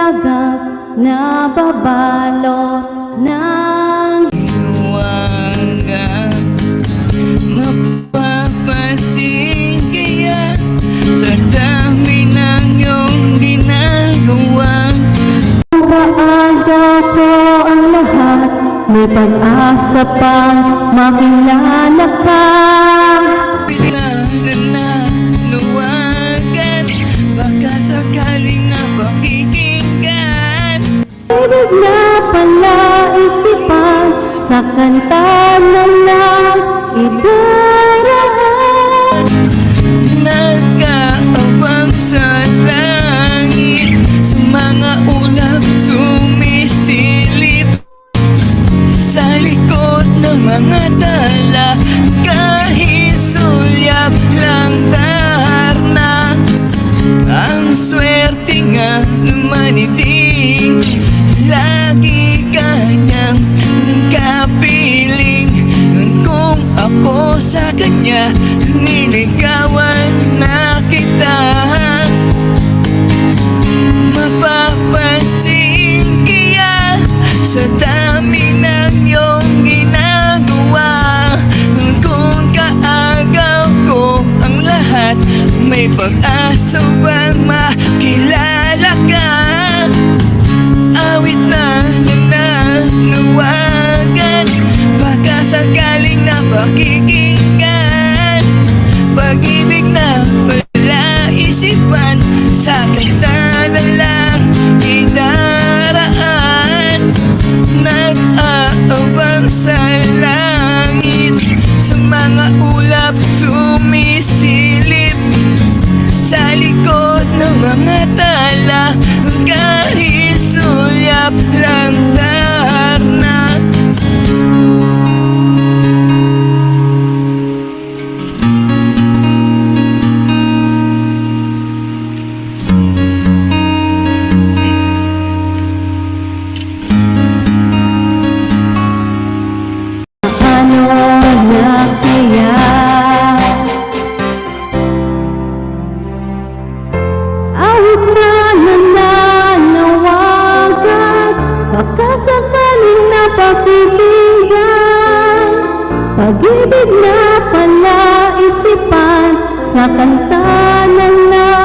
dagat na babalot ng hiwaga. Mapapansin kaya sa dami ng iyong ginagawa. Maaga ko ang lahat, may pag-asa pang makilala ka. Pinananawagan, baka sakaling napakikinggan. Ibig na palaisipan, sa kanta na lang idaraan. Nag-aabang sa langit, sa mga ulap sumisilip, sa likod ng mga dala, kahit sulyap lang tarna. Ang swerte nga lumaniting, lagi kanyang kapiling. Kung ako sa kanya, niligawan na kita. Mapapansin kaya sa dami ng iyong ginagawa. Kung kaagaw ko ang lahat, may pag-asa bang makilala ka? Awit na nananawagan, baka sakaling napakikinggan. Pag-ibig na palaisipan, sa kanta na lang idaraan. Nag-aabang sa langit, sa mga ulap sumisilip, sa likod ng mga tala, kahit sulyap lang darna. Ano na kaya awit na nananawagan, baka sakaling napakikinggan. Pag-ibig na palaisipan, sa kanta na lang